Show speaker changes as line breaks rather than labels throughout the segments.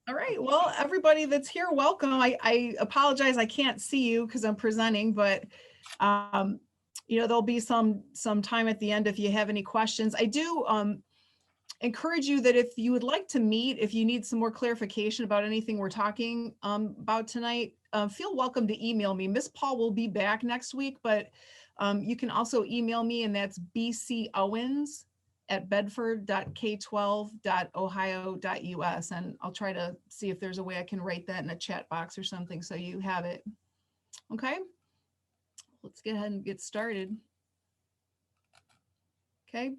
All right. Well, everybody that's here, welcome. I apologize. I can't see you because I'm presenting, but um, there'll be some time at the end if you have any questions. I do encourage you that if you would like to meet, if you need some more clarification about anything we're talking about tonight, feel welcome to email me. Miss Paul will be back next week, but you can also email me, and that's bcowens@bedford.k12.ohio.us. And I'll try to see if there's a way I can write that in a chat box or something so you have it. Okay, let's go ahead and get started. Okay.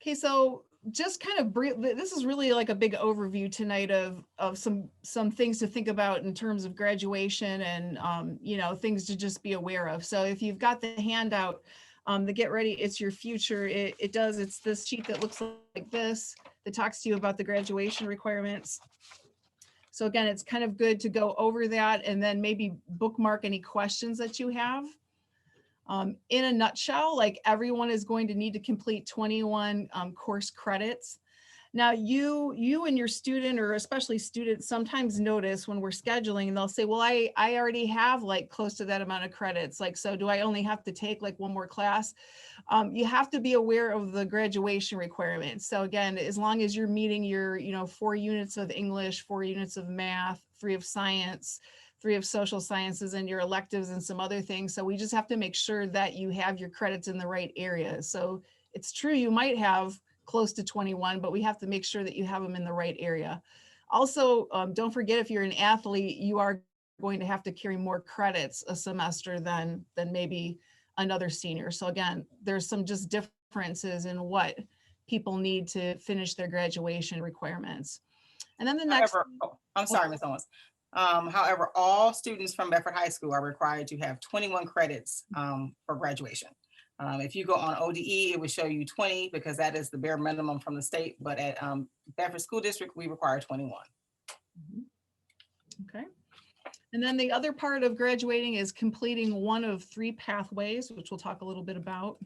Okay, so just kind of brief, this is really like a big overview tonight of some things to think about in terms of graduation and things to just be aware of. So if you've got the handout, the Get Ready, It's Your Future, it's this sheet that looks like this that talks to you about the graduation requirements. So again, it's kind of good to go over that and then maybe bookmark any questions that you have. In a nutshell, like everyone is going to need to complete 21 course credits. Now you and your student, or especially students, sometimes notice when we're scheduling and they'll say, well, I already have like close to that amount of credits. Like, so do I only have to take like one more class? You have to be aware of the graduation requirements. So again, as long as you're meeting your, 4 units of English, 4 units of math, 3 of science, 3 of social sciences, and your electives and some other things. So we just have to make sure that you have your credits in the right area. So it's true, you might have close to 21, but we have to make sure that you have them in the right area. Also, don't forget, if you're an athlete, you are going to have to carry more credits a semester than maybe another senior. So again, there's some just differences in what people need to finish their graduation requiremements. And then the next.
However, I'm sorry, Ms. Owens. However, all students from Bedford High School are required to have 21 credits for graduation. If you go on ODE, it would show you 20 because that is the bare minimum from the state. But at Bedford School District, we require 21.
Okay. And then the other part of graduating is completing one of 3 pathways, which we'll talk a little bit about.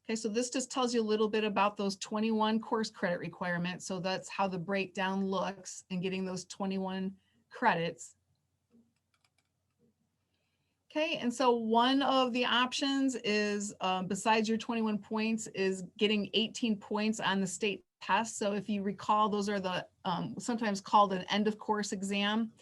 Okay, so this just tells you a little bit about those 21 course credit requirements. So that's how the breakdown looks in getting those 21 credits. Okay, and so one of the options is, besides your 21 points, is getting 18 points on the state test. So if you recall, those are the sometimes called an end of course exam.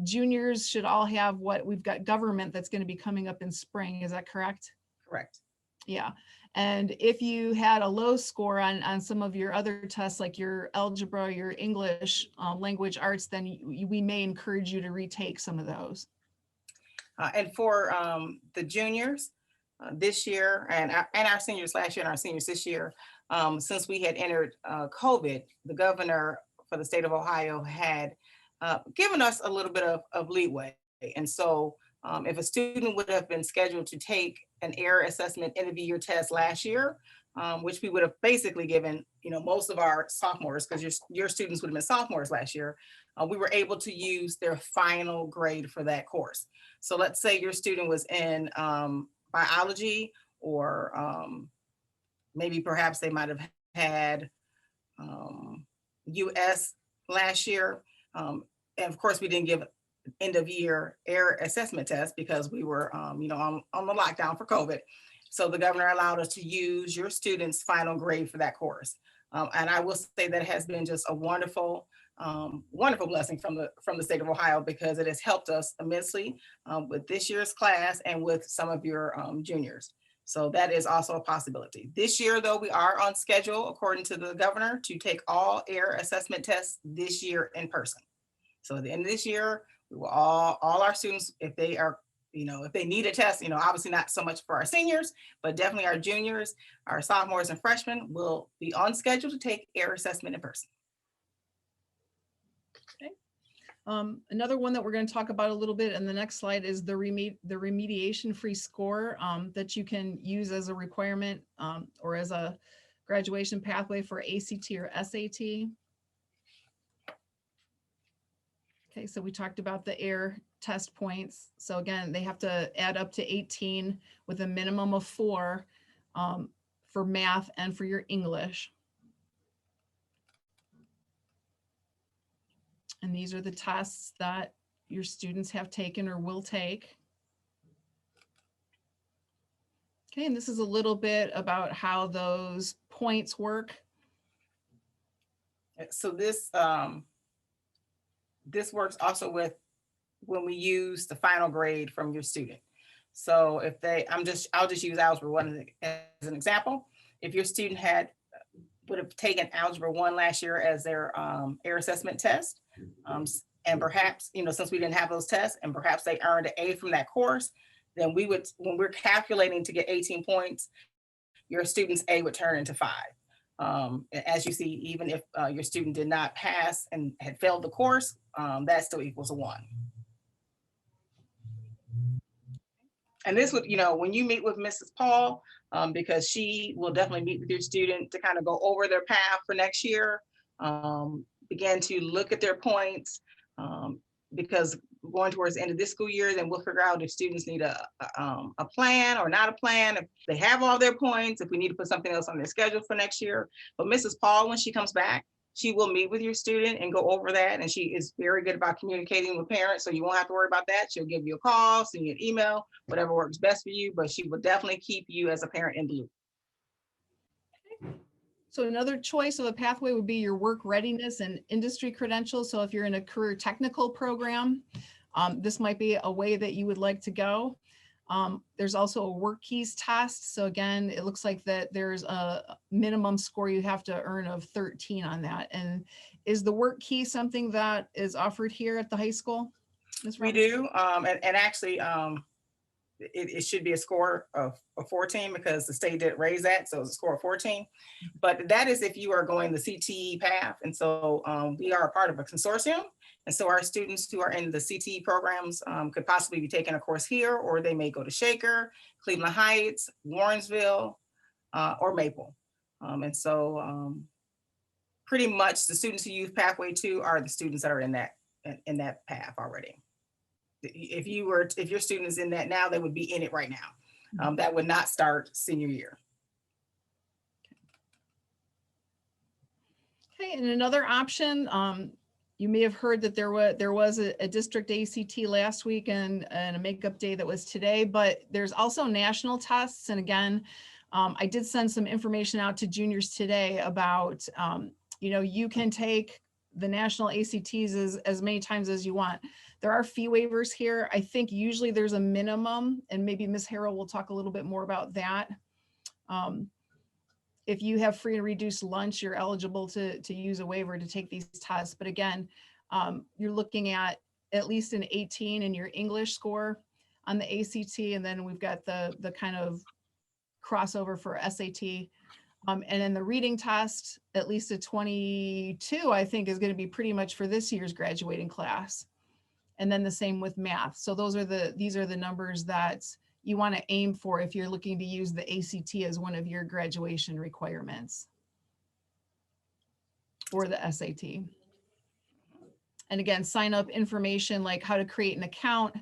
Juniors should all have what we've got government that's going to be coming up in spring. Is that correct?
Correct.
Yeah. And if you had a low score on some of your other tests, like your algebra, your English, language arts, then we may encourage you to retake some of those.
And for the juniors this year, and our seniors last year and our seniors this year, since we had entered COVID, the governor for the state of Ohio had given us a little bit of leeway. And so if a student would have been scheduled to take an error assessment end of year test last year, which we would have basically given, most of our sophomores, because your students would have been sophomores last year, we were able to use their final grade for that course. So let's say your student was in biology, or maybe perhaps they might have had US last year. And of course, we didn't give end of year error assessment test because we were, on the lockdown for COVID. So the governor allowed us to use your student's final grade for that course. And I will say that has been just a wonderful blessing from the state of Ohio, because it has helped us immensely with this year's class and with some of your juniors. So that is also a possibility. This year, though, we are on schedule, according to the governor, to take all error assessment tests this year in person. So at the end of this year, we will all our students, if they are, if they need a test, obviously not so much for our seniors, but definitely our juniors, our sophomores and freshmen will be on schedule to take error assessment in person.
Okay. Another one that we're going to talk about a little bit in the next slide is the remediation free score that you can use as a requirement or as a graduation pathway for ACT or SAT. Okay, so we talked about the error test points. So again, they have to add up to 18 with a minimum of 4 for math and for your English. And these are the tests that your students have taken or will take. Okay, and this is a little bit about how those points work.
So this works also with when we use the final grade from your student. So if I'll just use Algebra 1 as an example. If your student would have taken Algebra 1 last year as their air assessment test, and perhaps, since we didn't have those tests, and perhaps they earned an A from that course, then when we're calculating to get 18 points, your student's A would turn into 5. As you see, even if your student did not pass and had failed the course, that still equals a 1. And this would, when you meet with Mrs. Paul, because she will definitely meet with your student to kind of go over their path for next year, begin to look at their points, because going towards the end of this school year, then we'll figure out if students need a plan or not a plan, if they have all their points, if we need to put something else on their schedule for next year. But Mrs. Paul, when she comes back, she will meet with your student and go over that. And she is very good about communicating with parents. So you won't have to worry about that. She'll give you a call, send you an email, whatever works best for you, but she will definitely keep you as a parent in the loop.
So another choice of a pathway would be your work readiness and industry credentials. So if you're in a career technical program, this might be a way that you would like to go. There's also a work keys test. So again, it looks like that there's a minimum score you have to earn of 13 on that. And is the work key something that is offered here at the high school?
We do, and actually, it should be a score of 14 because the state did raise that, so it's a score of 14. But that is if you are going the CTE path, and so we are a part of a consortium, and so our students who are in the CTE programs could possibly be taking a course here, or they may go to Shaker, Cleveland Heights, Warrensville, or Maple. And so pretty much the students who use Pathway 2 are the students that are in that path already. If your student is in that now, they would be in it right now. That would not start senior year.
Okay, and another option, you may have heard that there was a district ACT last week and a makeup day that was today, but there's also national tests. And again, I did send some information out to juniors today about, you can take the national ACTs as many times as you want. There are fee waivers here. I think usually there's a minimum, and maybe Ms. Harrell will talk a little bit more about that. If you have free and reduced lunch, you're eligible to use a waiver to take these tests. But again, you're looking at least an 18 in your English score on the ACT, and then we've got the kind of crossover for SAT. And then the reading test, at least a 22, I think is going to be pretty much for this year's graduating class. And then the same with math. So these are the numbers that you want to aim for if you're looking to use the ACT as one of your graduation requirements, or the SAT. And again, sign up information like how to create an account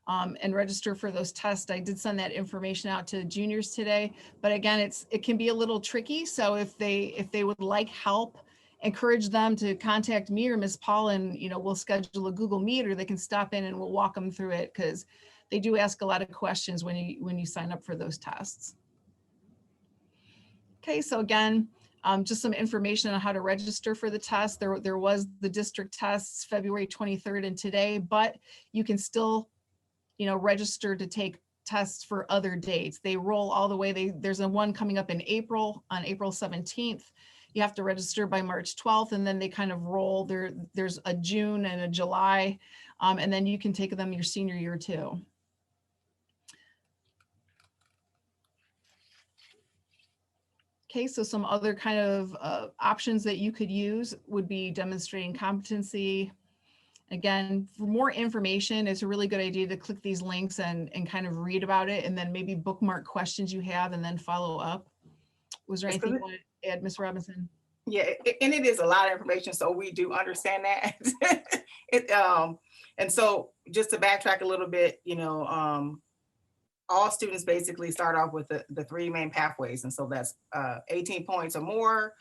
and register for those tests. I did send that information out to juniors today, but again, it can be a little tricky. So if they would like help, encourage them to contact me or Ms. Paul, and we'll schedule a Google Meet, or they can stop in and we'll walk them through it, because they do ask a lot of questions when you sign up for those tests. Okay, so again, just some information on how to register for the test. There was the district tests February 23rd and today, but you can still register to take tests for other dates. They roll all the way. There's one coming up in April, on April 17th. You have to register by March 12th, and then they kind of roll. There's a June and a July, and then you can take them your senior year too. Okay, so some other kind of options that you could use would be demonstrating competency. Again, for more information, it's a really good idea to click these links and kind of read about it, and then maybe bookmark questions you have and then follow up. Was there anything you want to add, Ms. Robinson?
Yeah, and it is a lot of information, so we do understand that. And so just to backtrack a little bit, all students basically start off with the 3 main pathways, and so that's 18 points or more,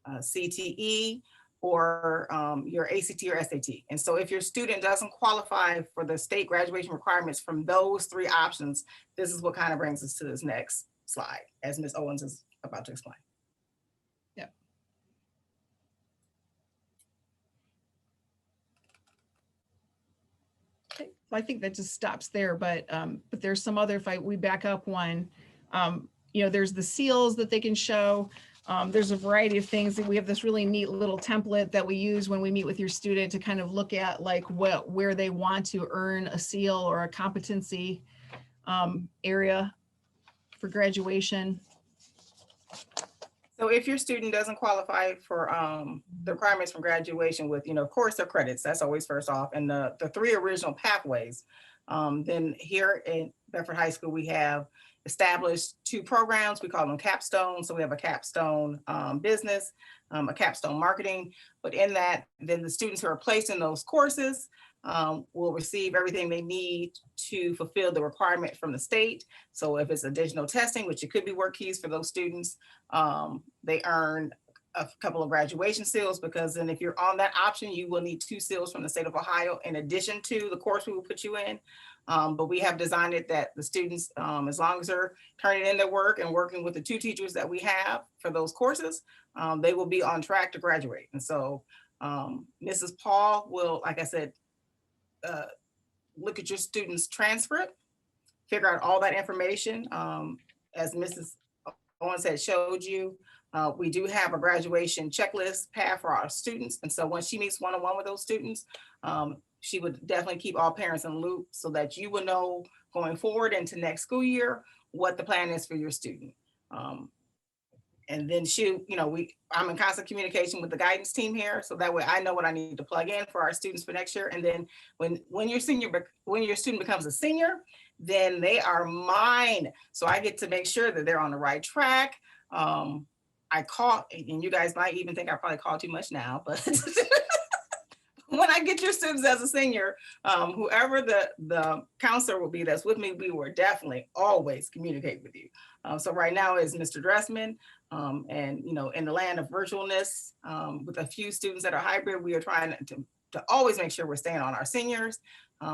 CTE, or your ACT or SAT. And so if your student doesn't qualify for the state graduation requirements from those three options, this is what kind of brings us to this next slide, as Ms. Owens is about to explain.
Yep. Okay. I think that just stops there, but there's some other, if we back up one, you know, there's the seals that they can show. There's a variety of things that we have this really neat little template that we use when we meet with your student to kind of look at like where they want to earn a seal or a competency area for graduation.
So if your student doesn't qualify for the requirements from graduation with, you know, of course, their credits, that's always first off, and the three original pathways, then here in Bedford High School, we have established two programs. We call them capstones. So we have a capstone business, a capstone marketing, but in that, then the students who are placed in those courses will receive everything they need to fulfill the requirement from the state. So if it's additional testing, which it could be work keys for those students, they earn a couple of graduation seals, because then if you're on that option, you will need 2 seals from the state of Ohio in addition to the course we will put you in. But we have designed it that the students, as long as they're turning in their work and working with the 2 teachers that we have for those courses, they will be on track to graduate. And so Mrs. Paul will, like I said, look at your student's transcript, figure out all that information. As Mrs. Owens had showed you, we do have a graduation checklist path for our students. And so when she meets one-on-one with those students, she would definitely keep all parents in the loop so that you will know going forward into next school year what the plan is for your student. And then I'm in constant communication with the guidance team here, so that way I know what I need to plug in for our students for next year. And then when your student becomes a senior, then they are mine. So I get to make sure that they're on the right track. I call, and you guys might even think I probably call too much now, but when I get your students as a senior, whoever the counselor will be that's with me, we will definitely always communicate with you. So right now is Mr. Dressman, and in the land of virtualness, with a few students that are hybrid, we are trying to always make sure we're staying on our seniors,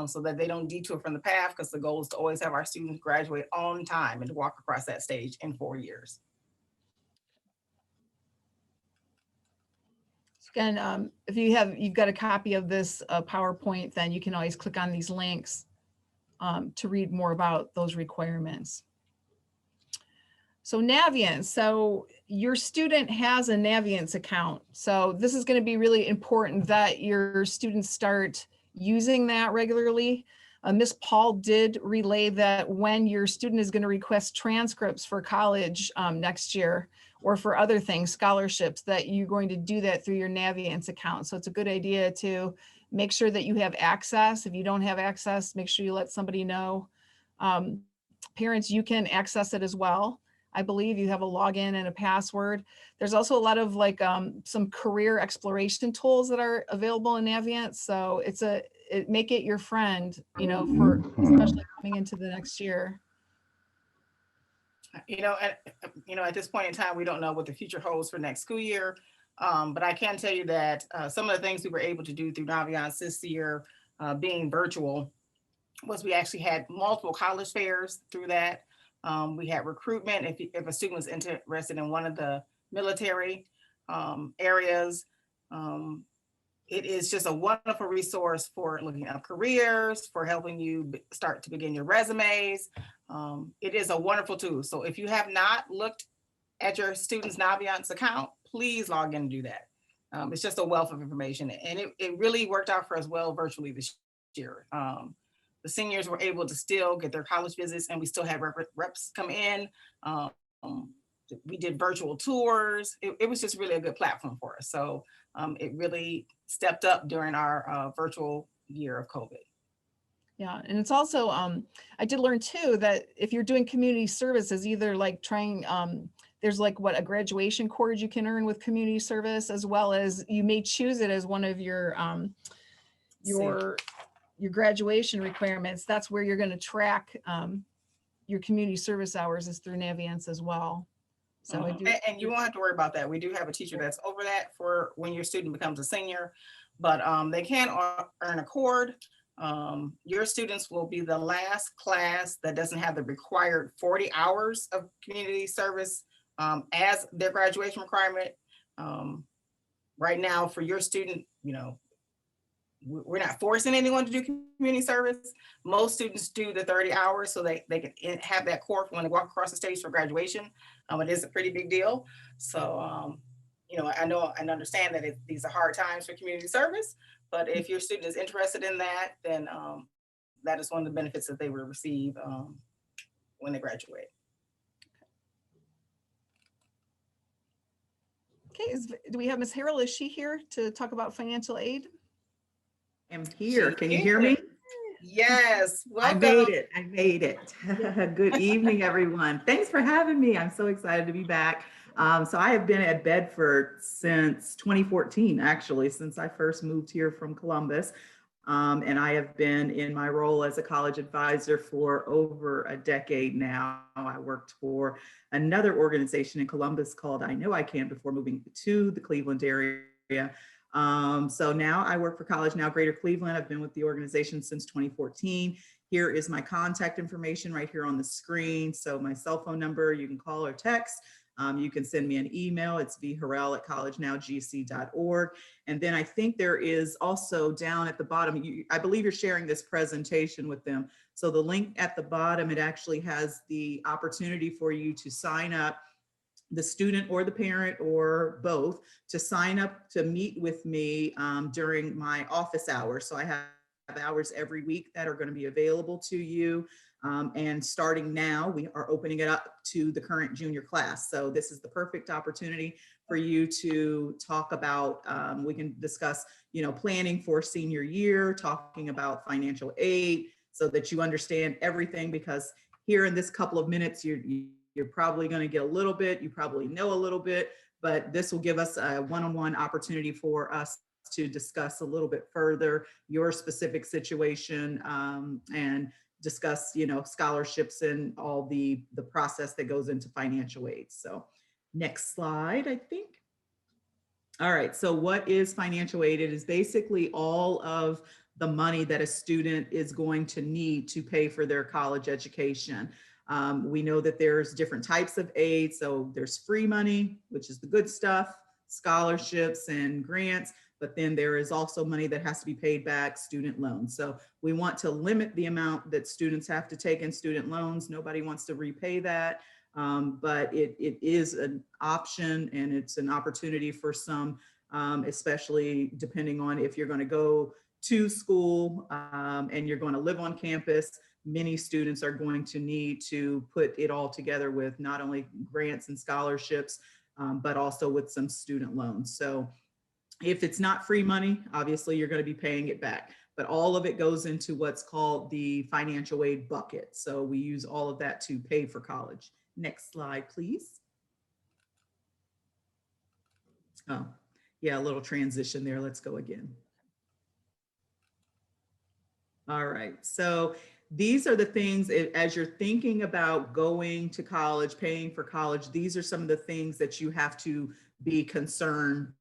so that they don't detour from the path, because the goal is to always have our students graduate on time and to walk across that stage in 4 years.
Again, if you've got a copy of this PowerPoint, then you can always click on these links to read more about those requirements. So Naviance, so your student has a Naviance account. So this is going to be really important that your students start using that regularly. Ms. Paul did relay that when your student is going to request transcripts for college next year, or for other things, scholarships, that you're going to do that through your Naviance account. So it's a good idea to make sure that you have access. If you don't have access, make sure you let somebody know. Parents, you can access it as well. I believe you have a login and a password. There's also a lot of some career exploration tools that are available in Naviance. So make it your friend, for especially coming into the next year.
At this point in time, we don't know what the future holds for next school year. But I can tell you that some of the things we were able to do through Naviance this year, being virtual, was we actually had multiple college fairs through that. We had recruitment if a student was interested in one of the military areas. It is just a wonderful resource for looking up careers, for helping you start to begin your resumes. It is a wonderful tool. So if you have not looked at your student's Naviance account, please log in and do that. It's just a wealth of information, and it really worked out for us well virtually this year. The seniors were able to still get their college visits, and we still had reps come in. We did virtual tours. It was just really a good platform for us. So it really stepped up during our virtual year of COVID.
Yeah, and it's also, I did learn too, that if you're doing community services, either there's a graduation cord you can earn with community service, as well as you may choose it as one of your graduation requirements. That's where you're going to track your community service hours, is through Naviance as well. So I do.
And you won't have to worry about that. We do have a teacher that's over that for when your student becomes a senior, but they can earn a cord. Your students will be the last class that doesn't have the required 40 hours of community service as their graduation requirement. Right now for your student, you know, we're not forcing anyone to do community service. Most students do the 30 hours so they can have that core when they walk across the stage for graduation. It is a pretty big deal. So, you know, I know and understand that these are hard times for community service, but if your student is interested in that, then that is one of the benefits that they will receive when they graduate.
Okay, do we have Ms. Harrell? Is she here to talk about financial aid?
I'm here. Can you hear me?
Yes, welcome.
I made it. I made it. Good evening, everyone. Thanks for having me. I'm so excited to be back. So I have been at Bedford since 2014, actually, since I first moved here from Columbus. And I have been in my role as a college advisor for over a decade now. I worked for another organization in Columbus called I Know I Can before moving to the Cleveland area. So now I work for College Now Greater Cleveland. I've been with the organization since 2014. Here is my contact information right here on the screen. So my cell phone number, you can call or text. You can send me an email. It's vharrell@collegenowgc.org. And then I think there is also down at the bottom, I believe you're sharing this presentation with them. So the link at the bottom, it actually has the opportunity for you to sign up, the student or the parent or both, to sign up to meet with me during my office hours. So I have hours every week that are going to be available to you. And starting now, we are opening it up to the current junior class. So this is the perfect opportunity for you to talk about, we can discuss, you know, planning for senior year, talking about financial aid so that you understand everything, because here in this couple of minutes, you're probably going to get a little bit, you probably know a little bit, but this will give us a one-on-one opportunity for us to discuss a little bit further your specific situation and discuss, you know, scholarships and all the process that goes into financial aid. So next slide, I think. All right, so what is financial aid? It is basically all of the money that a student is going to need to pay for their college education. We know that there's different types of aid. So there's free money, which is the good stuff, scholarships and grants, but then there is also money that has to be paid back, student loans. So we want to limit the amount that students have to take in student loans. Nobody wants to repay that, but it is an option and it's an opportunity for some, especially depending on if you're going to go to school and you're going to live on campus. Many students are going to need to put it all together with not only grants and scholarships, but also with some student loans. So if it's not free money, obviously you're going to be paying it back, but all of it goes into what's called the financial aid bucket. So we use all of that to pay for college. Next slide, please. Oh, yeah, a little transition there. Let's go again. All right, so these are the things, as you're thinking about going to college, paying for college, these are some of the things that you have to be concerned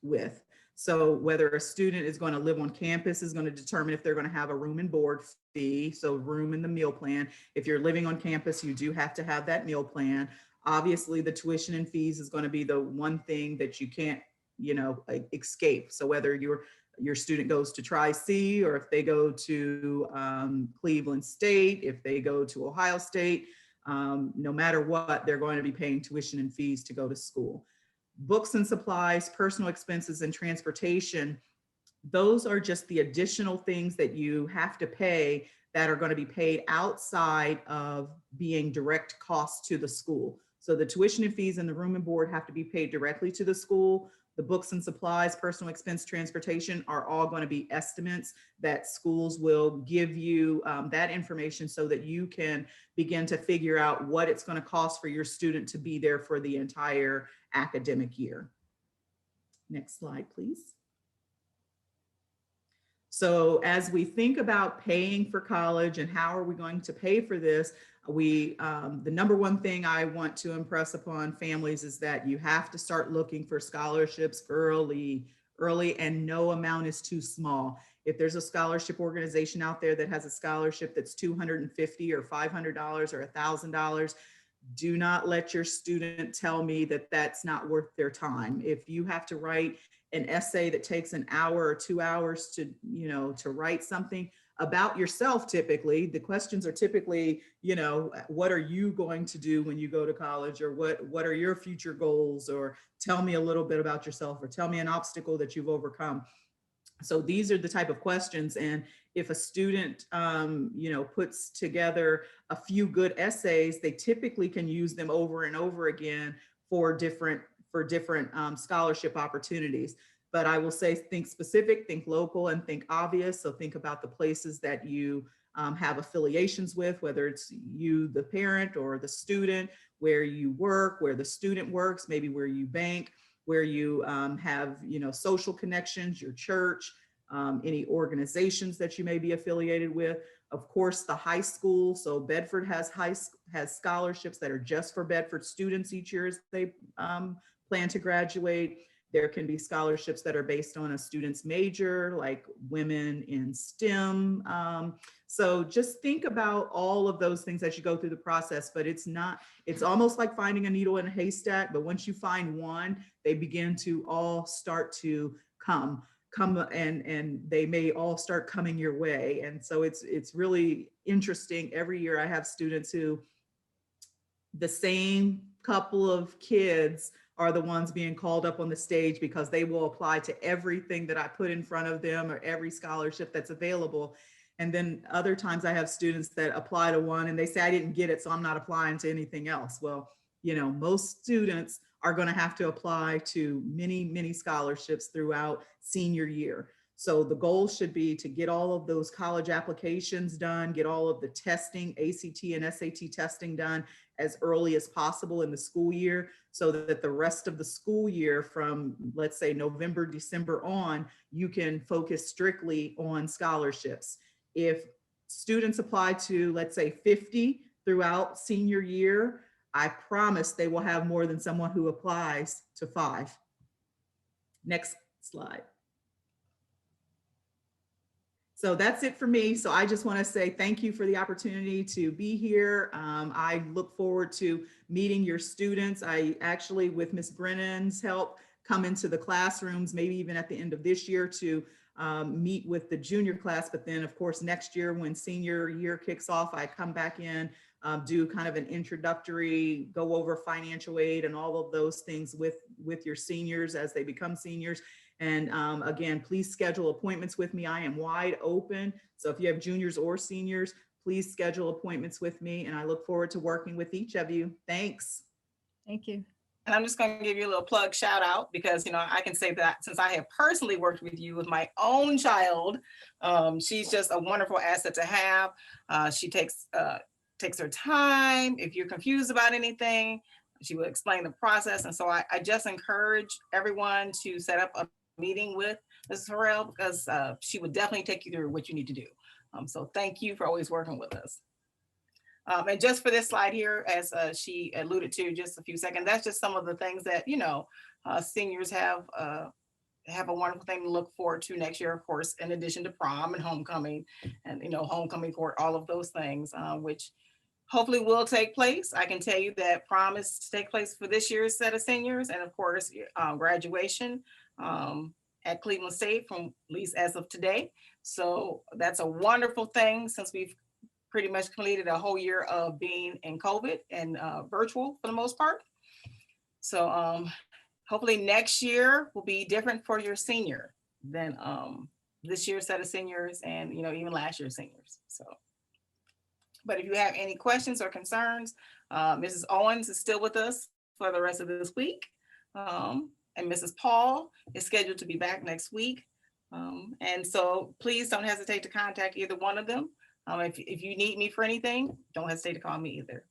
with. So whether a student is going to live on campus is going to determine if they're going to have a room and board fee, so room in the meal plan. If you're living on campus, you do have to have that meal plan. Obviously, the tuition and fees is going to be the one thing that you can't, you know, escape. So whether your student goes to Tri-C or if they go to Cleveland State, if they go to Ohio State, no matter what, they're going to be paying tuition and fees to go to school. Books and supplies, personal expenses, and transportation, those are just the additional things that you have to pay that are going to be paid outside of being direct costs to the school. So the tuition and fees and the room and board have to be paid directly to the school. The books and supplies, personal expense, transportation are all going to be estimates that schools will give you that information so that you can begin to figure out what it's going to cost for your student to be there for the entire academic year. Next slide, please. So as we think about paying for college and how are we going to pay for this, the number one thing I want to impress upon families is that you have to start looking for scholarships early, and no amount is too small. If there's a scholarship organization out there that has a scholarship that's $250 or $500 or $1,000, do not let your student tell me that that's not worth their time. If you have to write an essay that takes an hour or 2 hours to, to write something about yourself, typically the questions are typically, what are you going to do when you go to college, or what are your future goals, or tell me a little bit about yourself, or tell me an obstacle that you've overcome. So these are the type of questions. And if a student, puts together a few good essays, they typically can use them over and over again for different scholarship opportunities. But I will say, think specific, think local, and think obvious. So think about the places that you have affiliations with, whether it's you, the parent, or the student, where you work, where the student works, maybe where you bank, where you have, social connections, your church, any organizations that you may be affiliated with. Of course, the high school. So Bedford has scholarships that are just for Bedford students each year as they plan to graduate. There can be scholarships that are based on a student's major, like women in STEM. So just think about all of those things as you go through the process, but it's almost like finding a needle in a haystack, but once you find one, they begin to all start to come and they may all start coming your way. And so it's really interesting. Every year I have students who, the same couple of kids are the ones being called up on the stage because they will apply to everything that I put in front of them, or every scholarship that's available. And then other times I have students that apply to one and they say, I didn't get it, so I'm not applying to anything else. Well, most students are going to have to apply to many, many scholarships throughout senior year. So the goal should be to get all of those college applications done, get all of the testing, ACT and SAT testing done as early as possible in the school year, so that the rest of the school year from, let's say, November, December on, you can focus strictly on scholarships. If students apply to, let's say, 50 throughout senior year, I promise they will have more than someone who applies to 5. Next slide. So that's it for me. So I just want to say thank you for the opportunity to be here. I look forward to meeting your students. I actually, with Ms. Brennan's help, come into the classrooms, maybe even at the end of this year, to meet with the junior class. But then, of course, next year when senior year kicks off, I come back in, do kind of an introductory, go over financial aid and all of those things with your seniors as they become seniors. And again, please schedule appointments with me. I am wide open. So if you have juniors or seniors, please schedule appointments with me. And I look forward to working with each of you. Thanks.
Thank you.
And I'm just going to give you a little plug shout out because, I can say that since I have personally worked with you with my own child, she's just a wonderful asset to have. She takes her time. If you're confused about anything, she will explain the process. And so I just encourage everyone to set up a meeting with Mrs. Harrell, because she would definitely take you through what you need to do. So thank you for always working with us. And just for this slide here, as she alluded to just a few seconds, that's just some of the things that, seniors have a wonderful thing to look forward to next year, of course, in addition to prom and homecoming and, homecoming court, all of those things, which hopefully will take place. I can tell you that prom is to take place for this year's set of seniors, and of course, graduation at Cleveland State, from at least as of today. So that's a wonderful thing, since we've pretty much completed a whole year of being in COVID and virtual for the most part. So hopefully next year will be different for your senior than this year's set of seniors and, even last year's seniors. So, but if you have any questions or concerns, Mrs. Owens is still with us for the rest of this week. And Mrs. Paul is scheduled to be back next week. And so please don't hesitate to contact either one of them. If you need me for anything, don't hesitate to call me either.